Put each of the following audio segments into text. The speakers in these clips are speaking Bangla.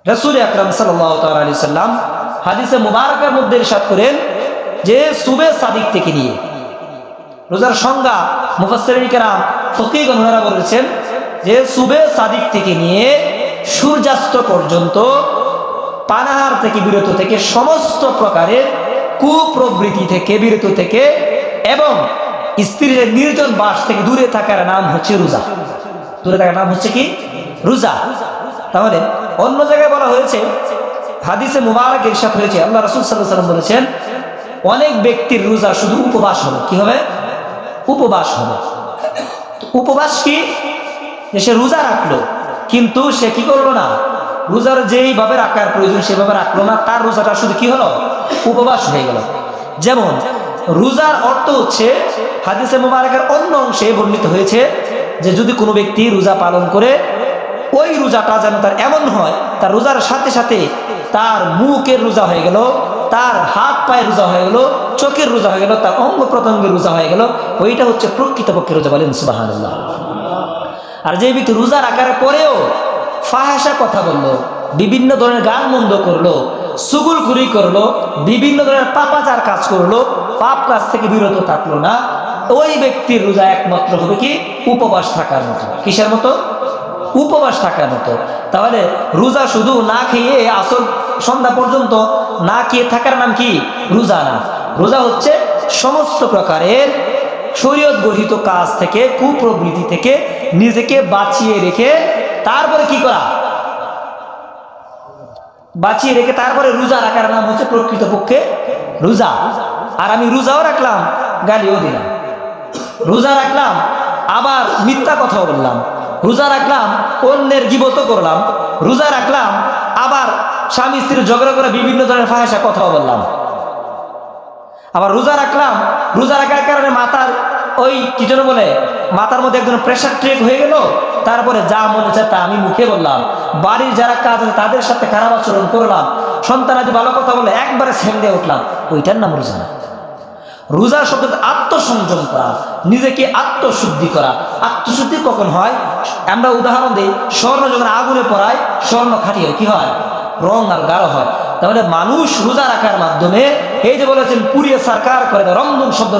রাসূল আকরাম সাল্লাল্লাহু তাআলা আলাইহি সাল্লাম হাদিসে মুবারাকার মধ্যে ইরশাদ করেন যে সুবে সাদিক থেকে নিয়ে রোজার সংজ্ঞা মুফাসসিরিন কেরাম ফকিহগণ ওনারা বলেছেন যে সুবে সাদিক থেকে নিয়ে সূর্যাস্ত পর্যন্ত পানাহার থেকে বিরত থেকে সমস্ত প্রকারের কুপ্রবৃত্তি থেকে বিরত থেকে এবং স্ত্রীর নির্জন বাস থেকে দূরে থাকার নাম হচ্ছে রোজা। দূরে থাকার নাম হচ্ছে কি? রোজা। তাহলে অন্য জায়গায় বলা হয়েছে, হাদিসে মুবারক ইরশাদ হয়েছে, আল্লাহ রাসূল সাল্লাল্লাহু আলাইহি ওয়াসাল্লাম বলেছেন অনেক ব্যক্তির রোজা শুধু উপবাস হবে। কি হবে? উপবাস হবে। উপবাস কি? যে সে রোজা রাখলো কিন্তু সে কি করলো না, রোজার যেইভাবে রাখার প্রয়োজন সেভাবে রাখলো না, তার রোজাটা শুধু কি হলো? উপবাস হয়ে গেল। যেমন রোজার অর্থ হচ্ছে হাদিসে মুবারকের অন্য অংশে বর্ণিত হয়েছে যে যদি কোনো ব্যক্তি রোজা পালন করে ওই রোজাটা যেন তার এমন হয় তার রোজার সাথে সাথে তার মুখের রোজা হয়ে গেল, তার হাত পায়ের রোজা হয়ে গেল, চোখের রোজা হয়ে গেল, তার অঙ্গ প্রত্যঙ্গের রোজা হয়ে গেল, ওইটা হচ্ছে প্রকৃতপক্ষে রোজা। বলেন সুবহানাল্লাহ। আর যে ব্যক্তি রোজা রাখার পরেও ফাহাশা কথা বললো, বিভিন্ন ধরনের গান মন্দ করলো, সুগুলখুরি করলো, বিভিন্ন ধরনের পাপাচার কাজ করলো, পাপ কাজ থেকে বিরত থাকলো না, ওই ব্যক্তির রোজা একমাত্র হবে কি? উপবাস থাকার মতো। কিসের মতো? উপবাস থাকার মতো। তাহলে রোজা শুধু না খেয়ে আসর সন্ধ্যা পর্যন্ত না খেয়ে থাকার নাম কি? রোজা না। রোজা হচ্ছে সমস্ত প্রকারের শরীয়ত গঠিত কাজ থেকে, কুপ্রবৃত্তি থেকে নিজেকে বাঁচিয়ে রেখে তারপরে কি করা? বাঁচিয়ে রেখে তারপরে রোজা রাখার নাম হচ্ছে প্রকৃতপক্ষে রোজা। আর আমি রোজাও রাখলাম, গালিও দিলাম। রোজা রাখলাম আবার মিথ্যা কথাও বললাম। রোজা রাখলাম অন্যের গীবত করলাম। রোজা রাখলাম আবার স্বামী স্ত্রীর ঝগড়া করে বিভিন্ন ধরনের ফাহিশা কথাও বললাম। আবার রোজা রাখলাম, রোজা রাখার কারণে মাথার ওই কি যেন বলে, মাথার মধ্যে একজন প্রেশার ট্রেক হয়ে গেল, তারপরে যা মনে চায় তা আমি মুখে বললাম। বাড়ির যারা কাজ আছে তাদের সাথে খারাপ আচরণ করলাম। সন্তানাদি ভালো কথা বলে একবারে সেন্ডে উঠলাম। ওইটার নাম রোজা না। রোজা শব্দ আত্মসংযম করা, নিজেকে আত্মশুদ্ধি করা। আত্মশুদ্ধি কখন হয়? আমরা উদাহরণ দিই, স্বর্ণ যখন আগুনে পড়ায় স্বর্ণ খাঁটি কি হয়? রং আর গাঢ় হয়। তাহলে মানুষ রোজা রাখার মাধ্যমে এই যে বলেছেন পুড়িয়ে সারকার করে দেয়, রমদন শব্দ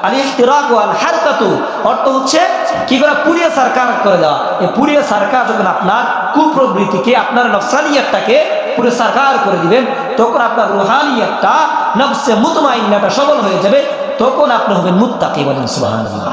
আল-ইহতিরাক ওয়াল হারকাতু অর্থ হচ্ছে কি করা? পুড়িয়ে সারকার করে দেওয়া। এই পুড়িয়ে সারকার যখন আপনার কুপ্রবৃত্তিকে, আপনার নফসানিয়াতটাকে পুরো সারকার করে দিবেন, তখন আপনার রুহানিয়াতটা, নফসে মুতমাইন্নাটা সবল হয়ে যাবে, তখন আপনি হবেন মুত্তাকি। বলেন সুবহানাল্লাহ।